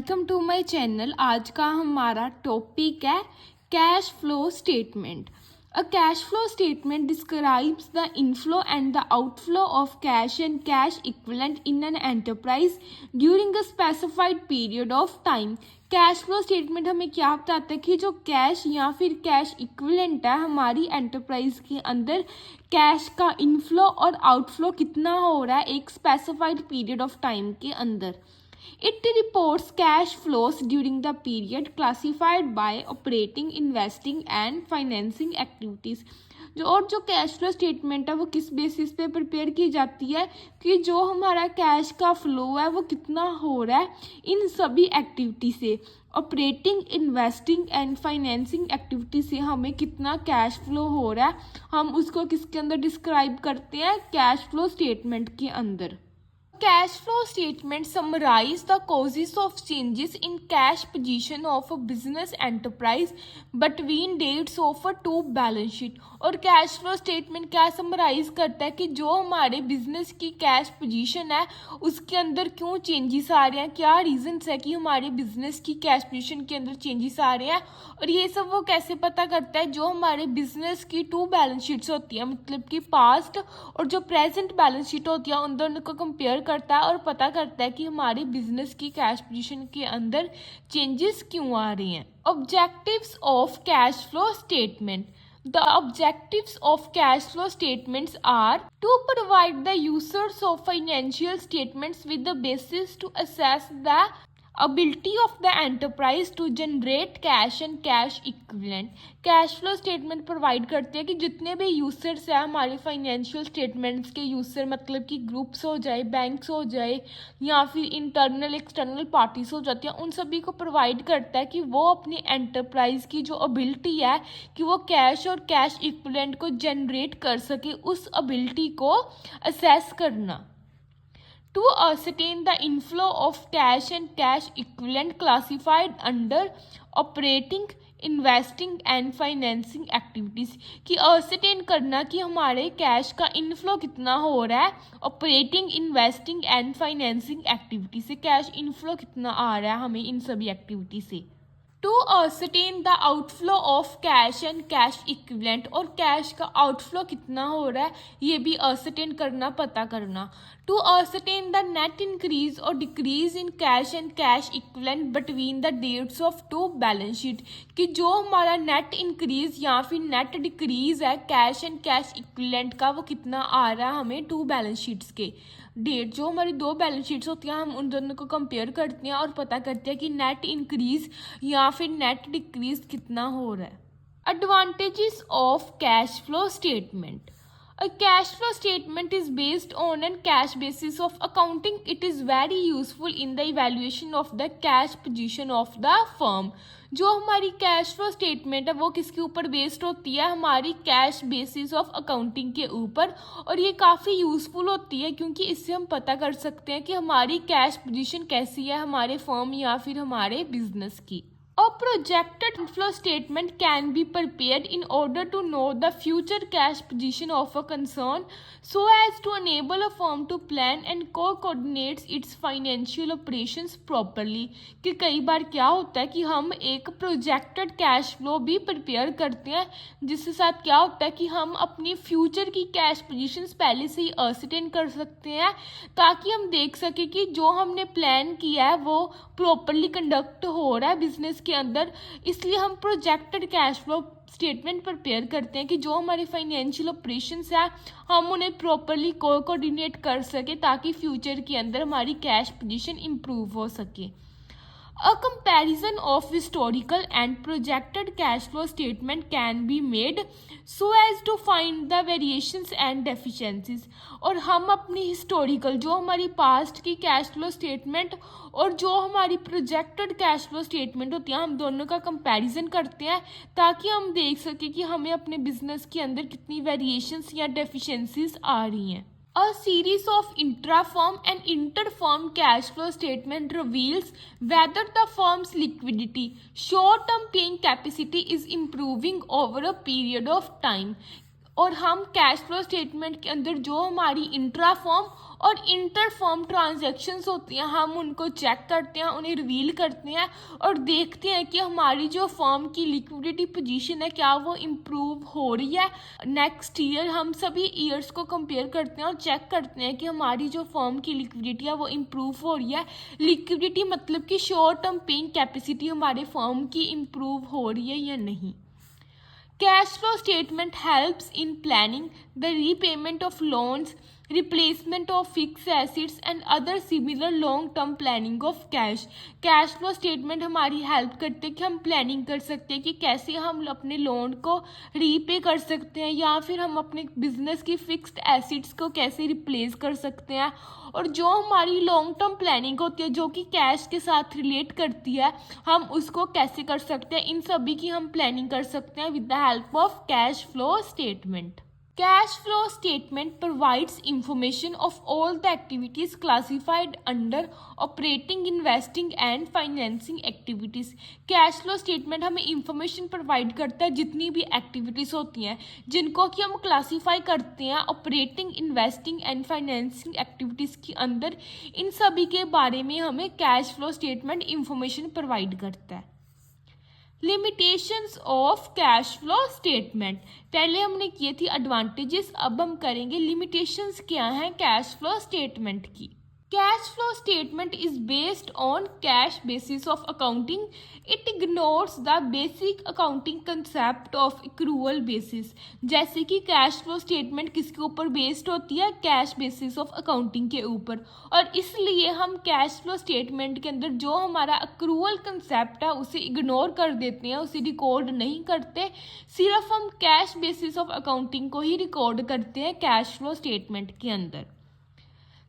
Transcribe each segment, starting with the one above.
Welcome to my channel. आज का हमारा टॉपिक है cash flow statement. A cash flow statement describes the inflow and the outflow of cash and cash equivalent in an enterprise during a specified period of time. Cash flow statement हमें क्या बताता है कि जो cash या फिर cash equivalent है हमारी एंटरप्राइज के अंदर, कैश का इनफ्लो और आउटफ्लो कितना हो रहा है एक स्पेसिफाइड पीरियड ऑफ टाइम के अंदर। It reports cash flows during the period classified by operating, investing and financing activities। जो कैश फ्लो स्टेटमेंट है वो किस बेसिस पे प्रिपेयर की जाती है कि जो हमारा कैश का फ्लो है वो कितना हो रहा है इन सभी एक्टिविटी से। Operating, investing and financing activity से हमें कितना कैश फ्लो हो रहा है, हम उसको किसके अंदर डिस्क्राइब करते हैं, कैश फ्लो स्टेटमेंट के अंदर। Cash flow statement summarize the causes of changes in cash position of a business enterprise between dates of a two balance sheet। और कैश फ्लो स्टेटमेंट क्या समराइज करता है कि जो हमारे बिजनेस की कैश पोजीशन है उसके अंदर क्यों चेंजेस आ रहे हैं, क्या रीजंस है कि हमारे बिजनेस की कैश पोजीशन के अंदर चेंजेस आ रहे हैं। और ये सब वो कैसे पता करता है, जो हमारे बिजनेस की टू बैलेंस शीट्स होती है, मतलब कि पास्ट और जो प्रेजेंट बैलेंस शीट होती है उन दोनों को कंपेयर करता है और पता करता है कि हमारी बिजनेस की कैश पोजीशन के अंदर चेंजेस क्यों आ रही हैं। Objectives of cash flow statement. The objectives of cash flow statements are to provide the users of financial statements with the basis to assess the ability of the enterprise to generate cash and cash equivalent। Cash flow statement provide करते हैं कि जितने भी users हैं हमारे financial statements के user, मतलब कि ग्रुप्स हो जाए, बैंक्स हो जाए या फिर इंटरनल एक्सटर्नल पार्टीज हो जाती हैं, उन सभी को प्रोवाइड करता है कि वो अपनी एंटरप्राइज की जो एबिलिटी है कि वो कैश और कैश इक्विवेलेंट को जनरेट कर सके, उस एबिलिटी को असेस करना। To ascertain the inflow of cash and cash equivalent classified under operating, investing and financing activities की असरटेन करना कि हमारे कैश का इनफ्लो कितना हो रहा है operating, investing and financing activity से, कैश इनफ्लो कितना आ रहा है हमें इन सभी एक्टिविटी से। To ascertain the outflow of cash and cash equivalent, और कैश का आउटफ्लो कितना हो रहा है ये भी असरटेन करना, पता करना। To ascertain the net increase और decrease in cash and cash equivalent between the dates of two balance sheet, कि जो हमारा नेट इंक्रीज या फिर नेट डिक्रीज है कैश एंड कैश इक्विवेलेंट का वो कितना आ रहा है हमें टू बैलेंस शीट्स के डेट। जो हमारी दो बैलेंस शीट्स होती हैं हम उन दोनों को कंपेयर करते हैं और पता करते हैं कि नेट इंक्रीज या फिर नेट डिक्रीज कितना हो रहा है। Advantages of cash flow statement. A cash flow statement is based on a cash basis of accounting. It is very useful in the evaluation of the cash position of the firm। जो हमारी cash flow statement है वो किसके ऊपर based होती है, हमारी cash basis of accounting के ऊपर, और ये काफ़ी यूज़फुल होती है क्योंकि इससे हम पता कर सकते हैं कि हमारी कैश पोजीशन कैसी है हमारे फर्म या फिर हमारे बिजनेस की। A projected flow statement can be prepared in order to know the future cash position of a concern so as to enable a firm to plan and coordinate its financial operations properly। कि कई बार क्या होता है कि हम एक projected cash flow भी prepare करते हैं जिसके साथ क्या होता है कि हम अपनी फ्यूचर की कैश पोजीशंस पहले से ही असरटेन कर सकते हैं ताकि हम देख सकें कि जो हमने प्लान किया है वो प्रॉपरली कंडक्ट हो रहा है बिजनेस के अंदर। इसलिए हम projected cash flow statement prepare करते हैं कि जो हमारे फाइनेंशियल ऑपरेशंस है हम उन्हें प्रॉपरली कोऑर्डिनेट कर सके ताकि फ्यूचर के अंदर हमारी कैश पोजीशन इंप्रूव हो सके। A comparison of historical and projected cash flow statement can be made so as to find the variations and deficiencies। और हम अपनी हिस्टोरिकल जो हमारी पास्ट की कैश फ्लो स्टेटमेंट और जो हमारी प्रोजेक्टेड कैश फ्लो स्टेटमेंट होती है हम दोनों का कंपैरिजन करते हैं ताकि हम देख सकें कि हमें अपने बिजनेस के अंदर कितनी वेरिएशंस या डेफिशिएंसीज आ रही हैं। A series of intra-firm and inter-firm cash flow statement reveals whether the firm's liquidity, short-term paying capacity is improving over a period of time। और हम कैश फ्लो स्टेटमेंट के अंदर जो हमारी इंट्रा फॉर्म और इंटर फॉर्म ट्रांजैक्शंस होती हैं हम उनको चेक करते हैं, उन्हें रिवील करते हैं और देखते हैं कि हमारी जो फॉर्म की लिक्विडिटी पोजीशन है क्या वो इम्प्रूव हो रही है। नेक्स्ट ईयर हम सभी ईयर्स को कंपेयर करते हैं और चेक करते हैं कि हमारी जो फॉर्म की लिक्विडिटी है वो इम्प्रूव हो रही है। लिक्विडिटी मतलब कि शॉर्ट टर्म पेइंग कैपेसिटी हमारे फॉर्म की इम्प्रूव हो रही है या नहीं। Cash flow statement helps in planning the repayment of loans, replacement of fixed assets and other similar long term planning of cash. Cash flow statement हमारी help करते हैं कि हम प्लानिंग कर सकते हैं कि कैसे हम अपने लोन को रीपे कर सकते हैं या फिर हम अपने बिजनेस की फिक्स्ड एसेट्स को कैसे रिप्लेस कर सकते हैं। और जो हमारी लॉन्ग टर्म प्लानिंग होती है जो कि कैश के साथ रिलेट करती है हम उसको कैसे कर सकते हैं, इन सभी की हम प्लानिंग कर सकते हैं with the help of cash flow statement. Cash flow statement provides information of all the activities classified under operating, investing and financing activities. Cash flow statement हमें information provide करता है जितनी भी activities होती हैं जिनको कि हम classify करते हैं operating, investing and financing activities के अंदर, इन सभी के बारे में हमें cash flow statement information provide करता है। Limitations of cash flow statement, पहले हमने किए थी एडवांटेजेस, अब हम करेंगे लिमिटेशंस क्या हैं कैश फ्लो स्टेटमेंट की। Cash flow statement is based on cash basis of accounting. It ignores the basic accounting concept of accrual basis. जैसे कि कैश फ्लो स्टेटमेंट किसके ऊपर बेस्ड होती है, कैश बेसिस ऑफ अकाउंटिंग के ऊपर, और इसलिए हम कैश फ्लो स्टेटमेंट के अंदर जो हमारा एक्रूअल कंसेप्ट है उसे इग्नोर कर देते हैं, उसे रिकॉर्ड नहीं करते, सिर्फ हम कैश बेसिस ऑफ अकाउंटिंग को ही रिकॉर्ड करते हैं कैश फ्लो स्टेटमेंट के अंदर।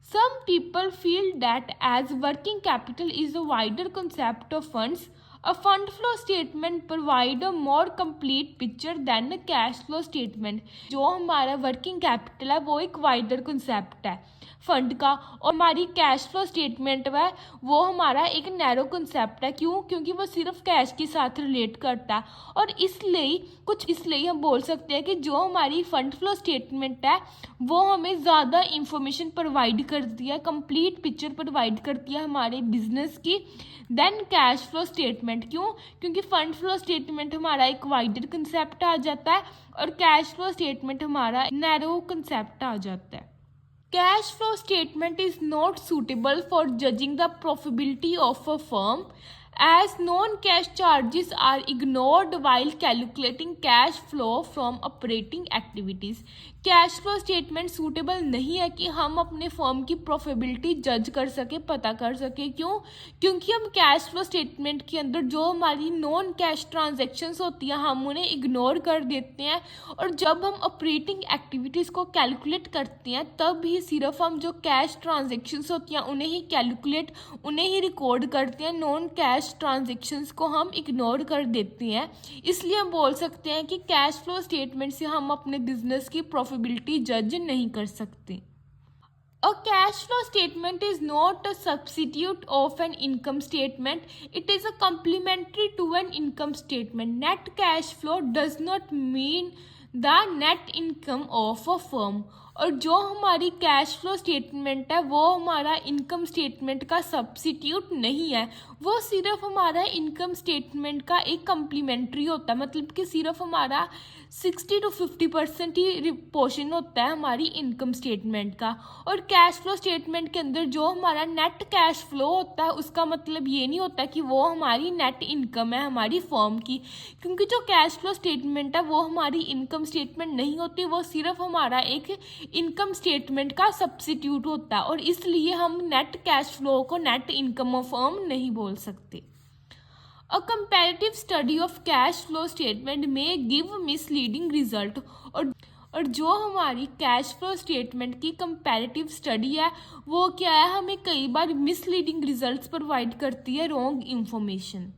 Some people feel that as working capital is a wider concept of funds, a fund flow statement provide a more complete picture than a cash flow statement. जो हमारा working capital है वो एक wider concept है fund का, और हमारी cash flow statement है वो हमारा एक नैरो कंसेप्ट है। क्यों? क्योंकि वो सिर्फ कैश के साथ रिलेट करता है, और इसलिए हम बोल सकते हैं कि जो हमारी फंड फ्लो स्टेटमेंट है वो हमें ज़्यादा इंफॉर्मेशन प्रोवाइड करती है, कंप्लीट पिक्चर प्रोवाइड करती है हमारे बिजनेस की देन कैश फ्लो स्टेटमेंट। क्यों? क्योंकि फंड फ्लो स्टेटमेंट हमारा एक वाइडर कंसेप्ट आ जाता है और कैश फ्लो स्टेटमेंट हमारा नैरो कंसेप्ट आ जाता है। Cash flow statement is not suitable for judging the profitability of a firm as non-cash charges are ignored while calculating cash flow from operating activities. Cash flow statement suitable नहीं है कि हम अपने firm की profitability जज कर सके, पता कर सके। क्यों? क्योंकि हम कैश फ्लो स्टेटमेंट के अंदर जो हमारी नॉन कैश ट्रांजैक्शंस होती हैं हम उन्हें इग्नोर कर देते हैं, और जब हम ऑपरेटिंग एक्टिविटीज़ को कैलकुलेट करते हैं तब ही सिर्फ हम जो कैश ट्रांजैक्शंस होती हैं उन्हें ही रिकॉर्ड करते हैं, नॉन कैश ट्रांजैक्शंस को हम इग्नोर कर देते हैं। इसलिए हम बोल सकते हैं कि कैश फ्लो स्टेटमेंट से हम अपने बिजनेस की प्रॉफिटेबिलिटी जज नहीं कर सकते। A cash flow statement is not a substitute of an income statement. It is a complementary to an income statement. Net cash flow does not mean the net income of a firm. और जो हमारी cash flow statement है वो हमारा income statement का substitute नहीं है, वो सिर्फ हमारा इनकम स्टेटमेंट का एक कम्प्लीमेंट्री होता है, मतलब कि सिर्फ हमारा 60 to 50% ही पोर्शन होता है हमारी इनकम स्टेटमेंट का। और कैश फ्लो स्टेटमेंट के अंदर जो हमारा नेट कैश फ्लो होता है उसका मतलब ये नहीं होता कि वो हमारी नेट इनकम है हमारी फर्म की, क्योंकि जो कैश फ्लो स्टेटमेंट है वो हमारी इनकम स्टेटमेंट नहीं होती, वो सिर्फ हमारा एक इनकम स्टेटमेंट का सब्सिट्यूट होता है, और इसलिए हम नेट कैश फ्लो को नेट इनकम ऑफ फर्म नहीं बोल सकते। A comparative study of cash flow statement may give misleading result, और जो हमारी कैश फ्लो स्टेटमेंट की कंपैरेटिव स्टडी है वो क्या है, हमें कई बार मिसलीडिंग रिजल्ट्स प्रोवाइड करती है, रॉन्ग इंफॉर्मेशन।